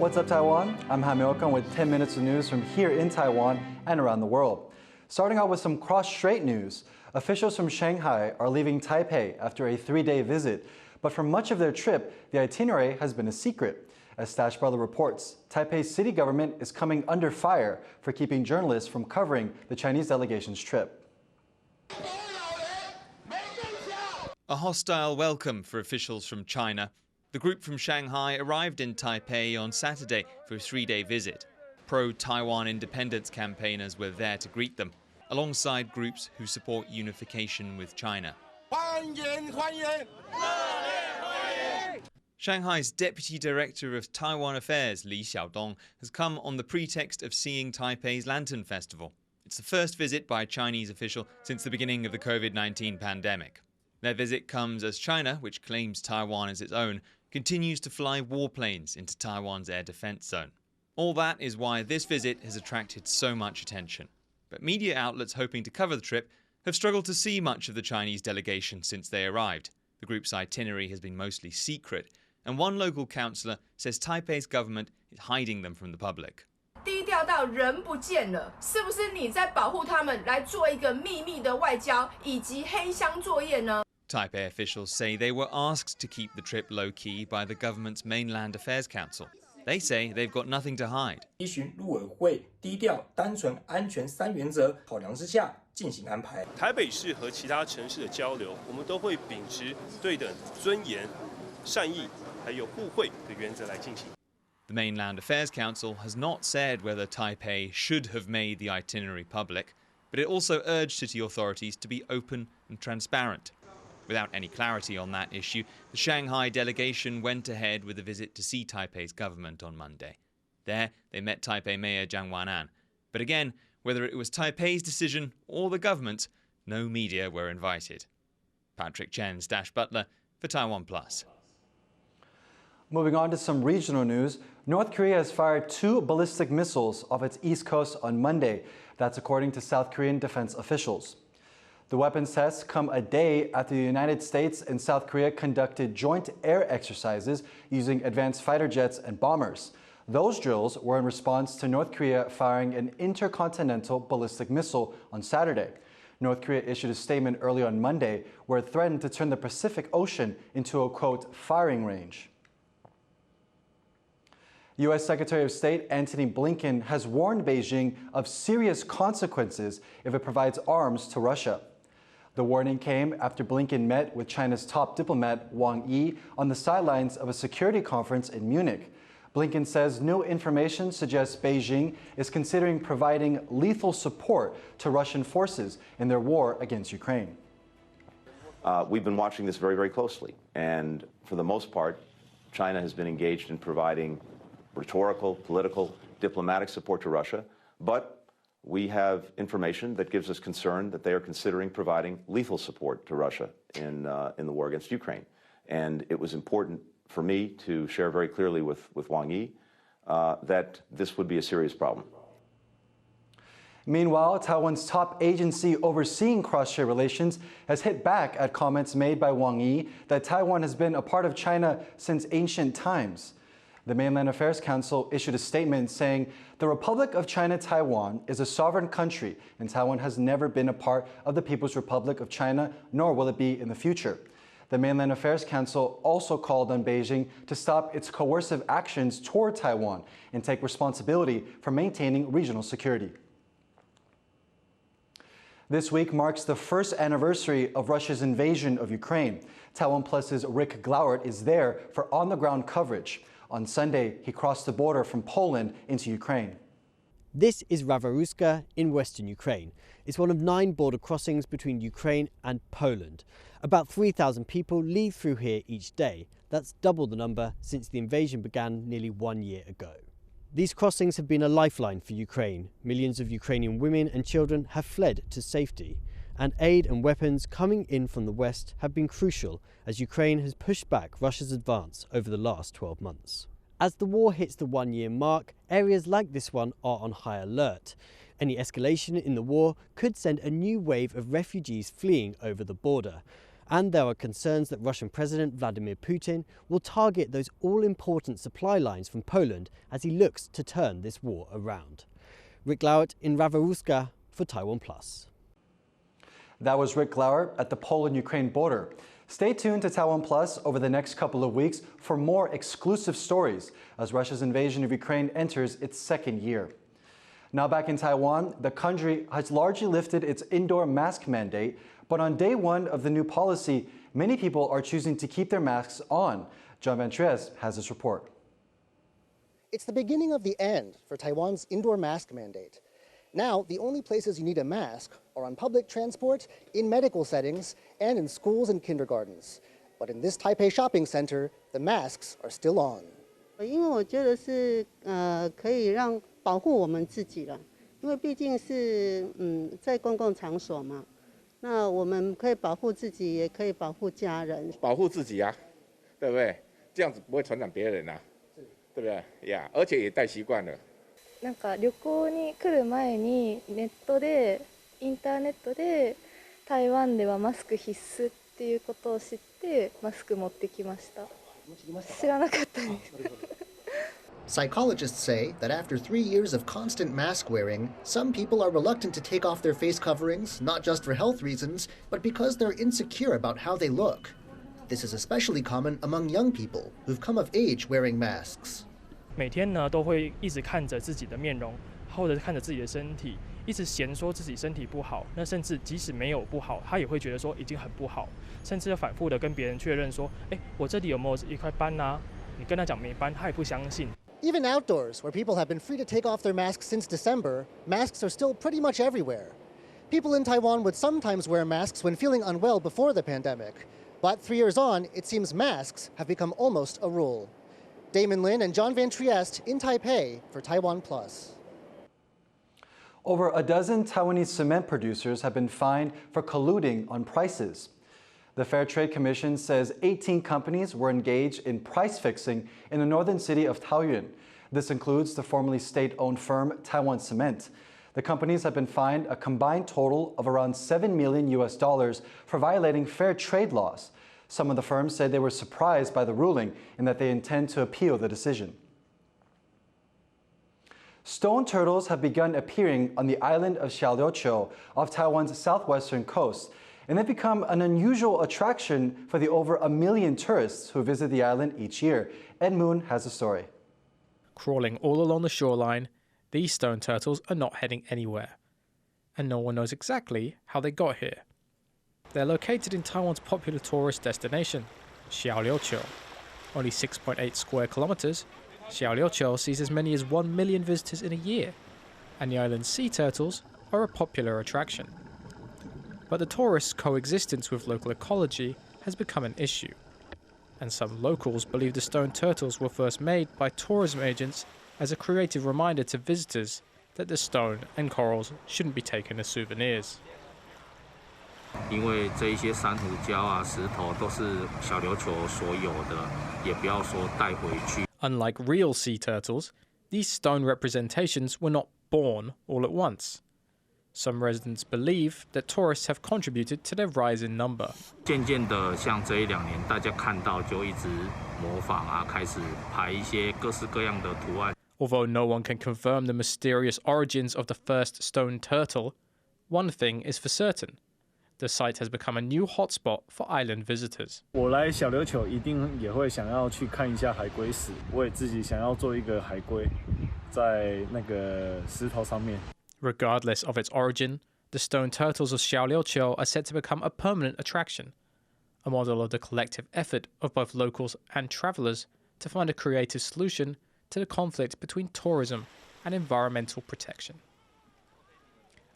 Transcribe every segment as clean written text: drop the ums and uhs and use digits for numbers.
What's up, Taiwan? I'm Jaime Ocon with 10 minutes of news from here in Taiwan and around the world. Starting out with some cross-strait news. Officials from Shanghai are leaving Taipei after a 3-day visit, but for much of their trip, the itinerary has been a secret. As Stash Brother reports, Taipei's city government is coming under fire for keeping journalists from covering the Chinese delegation's trip. A hostile welcome for officials from China. The group from Shanghai arrived in Taipei on Saturday for a 3-day visit. Pro-Taiwan independence campaigners were there to greet them, alongside groups who support unification with China. Shanghai's Deputy Director of Taiwan Affairs, Li Xiaodong, has come on the pretext of seeing Taipei's Lantern Festival. It's the first visit by a Chinese official since the beginning of the COVID-19 pandemic. Their visit comes as China, which claims Taiwan as its own, continues to fly warplanes into Taiwan's air defense zone. All that is why this visit has attracted so much attention. But media outlets hoping to cover the trip have struggled to see much of the Chinese delegation since they arrived. The group's itinerary has been mostly secret, and one local councillor says Taipei's government is hiding them from the public. 低调到人不见了，是不是你在保护他们来做一个秘密的外交以及黑箱作业呢？ Taipei officials say they were asked to keep the trip low-key by the government's Mainland Affairs Council. They say they've got nothing to hide. 依循陆委会低调、单纯、安全3原则考量之下进行安排。台北市和其他城市的交流，我们都会秉持对等、尊严、善意还有互惠的原则来进行。 The Mainland Affairs Council has not said whether Taipei should have made the itinerary public, but it also urged city authorities to be open and transparent. Without any clarity on that issue, the Shanghai Delegation went ahead with a visit to see Taipei's government on Monday. There, they met Taipei Mayor Jiang Wanan. But again, whether it was Taipei's decision or the government's, no media were invited. Patrick Chen, Stash Butler for TaiwanPlus. Moving on to some regional news, North Korea has fired 2 ballistic missiles off its east coast on Monday. That's according to South Korean defense officials. The weapons tests come a day after the United States and South Korea conducted joint air exercises using advanced fighter jets and bombers. Those drills were in response to North Korea firing an intercontinental ballistic missile on Saturday. North Korea issued a statement early on Monday where it threatened to turn the Pacific Ocean into a, quote, firing range. U.S. Secretary of State Antony Blinken has warned Beijing of serious consequences if it provides arms to Russia. The warning came after Blinken met with China's top diplomat Wang Yi on the sidelines of a security conference in Munich. Blinken says new information suggests Beijing is considering providing lethal support to Russian forces in their war against Ukraine. We've been watching this very, very closely, and for the most part, China has been engaged in providing rhetorical, political, diplomatic support to Russia, but we have information that gives us concern that they are considering providing lethal support to Russia in the war against Ukraine. And it was important for me to share very clearly with Wang Yi that this would be a serious problem. Meanwhile, Taiwan's top agency overseeing cross-strait relations has hit back at comments made by Wang Yi that Taiwan has been a part of China since ancient times. The Mainland Affairs Council issued a statement saying, "The Republic of China Taiwan is a sovereign country, and Taiwan has never been a part of the People's Republic of China, nor will it be in the future." The Mainland Affairs Council also called on Beijing to stop its coercive actions toward Taiwan and take responsibility for maintaining regional security. This week marks the first anniversary of Russia's invasion of Ukraine. TaiwanPlus's Rick Glauert is there for on-the-ground coverage. On Sunday, he crossed the border from Poland into Ukraine. This is Rawaruska in western Ukraine. It's one of 9 border crossings between Ukraine and Poland. About 3,000 people leave through here each day. That's double the number since the invasion began nearly 1 year ago. These crossings have been a lifeline for Ukraine. Millions of Ukrainian women and children have fled to safety. And aid and weapons coming in from the west have been crucial as Ukraine has pushed back Russia's advance over the last 12 months. As the war hits the 1-year mark, areas like this one are on high alert. Any escalation in the war could send a new wave of refugees fleeing over the border. And there are concerns that Russian President Vladimir Putin will target those all-important supply lines from Poland as he looks to turn this war around. Rick Lauert in Rawaruska for TaiwanPlus. That was Rick Lauert at the Poland-Ukraine border. Stay tuned to TaiwanPlus over the next couple of weeks for more exclusive stories as Russia's invasion of Ukraine enters its second year. Now back in Taiwan, the country has largely lifted its indoor mask mandate, but on day one of the new policy, many people are choosing to keep their masks on. Jaime has this report. It's the beginning of the end for Taiwan's indoor mask mandate. Now, the only places you need a mask are on public transport, in medical settings, and in schools and kindergartens. But in this Taipei shopping center, the masks are still on. 因为我觉得是可以让保护我们自己了，因为毕竟是在公共场所嘛，那我们可以保护自己，也可以保護家人。保護自己啊，对不对？这样子不会传染别人啊，对不对？呀，而且也戴习惯了。なんか旅行に来る前にインターネットで台湾ではマスク必須っていうことを知ってマスク持ってきました。知らなかったです。Psychologists say that after 3 years of constant mask wearing, some people are reluctant to take off their face coverings, not just for health reasons, but because they're insecure about how they look. This is especially common among young people who've come of age wearing masks. 每天呢都会一直看着自己的面容，或者是看着自己的身体，一直嫌说自己身体不好。那甚至即使没有不好，他也会觉得说已经很不好，甚至要反复的跟别人确认说，我这里有没有一块斑啊？你跟他讲没斑，他也不相信。Even outdoors, where people have been free to take off their masks since December, masks are still pretty much everywhere. People in Taiwan would sometimes wear masks when feeling unwell before the pandemic, but 3 years on, it seems masks have become almost a rule. Damon Lin and John Van Trieste in Taipei for TaiwanPlus. Over a dozen Taiwanese cement producers have been fined for colluding on prices. The Fair Trade Commission says 18 companies were engaged in price fixing in the northern city of Taoyuan. This includes the formerly state-owned firm Taiwan Cement. The companies have been fined a combined total of around $7 million for violating fair trade laws. Some of the firms said they were surprised by the ruling and that they intend to appeal the decision. Stone turtles have begun appearing on the island of Xiaoliuqiu off Taiwan's southwestern coast, and they've become an unusual attraction for the over 1 million tourists who visit the island each year. Ed Moon has the story. Crawling all along the shoreline, these stone turtles are not heading anywhere, and no one knows exactly how they got here. They're located in Taiwan's popular tourist destination, Xiaoliuqiu. Only 6.8 square kilometers, Xiaoliuqiu sees as many as 1 million visitors in a year, and the island's sea turtles are a popular attraction. But the tourists' coexistence with local ecology has become an issue, and some locals believe the stone turtles were first made by tourism agents as a creative reminder to visitors that the stone and corals shouldn't be taken as souvenirs. 因为这一些珊瑚礁啊、石头都是小琉球所有的，也不要说带回去。 Unlike real sea turtles, these stone representations were not born all at once. Some residents believe that tourists have contributed to their rise in number. 渐渐的，像这1、2年，大家看到就一直模仿啊，开始排一些各式各样的图案。 Although no one can confirm the mysterious origins of the first stone turtle, one thing is for certain. The site has become a new hotspot for island visitors. 我来小琉球一定也会想要去看一下海龟史，我也自己想要做一个海龟，在那个石头上面。 Regardless of its origin, the stone turtles of Xiaoliuqiu are set to become a permanent attraction, a model of the collective effort of both locals and travelers to find a creative solution to the conflict between tourism and environmental protection.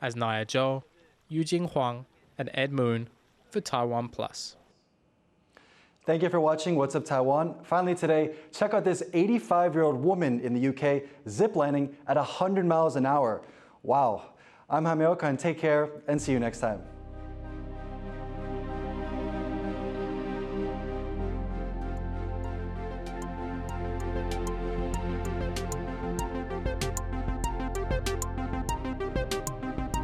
As Naya Zhou, Yujing Huang, and Ed Moon for TaiwanPlus. Thank you for watching What's Up Taiwan. Finally today, check out this 85-year-old woman in the UK ziplining at 100 miles an hour. Wow. I'm Jaime Ocon. Take care and see you next time.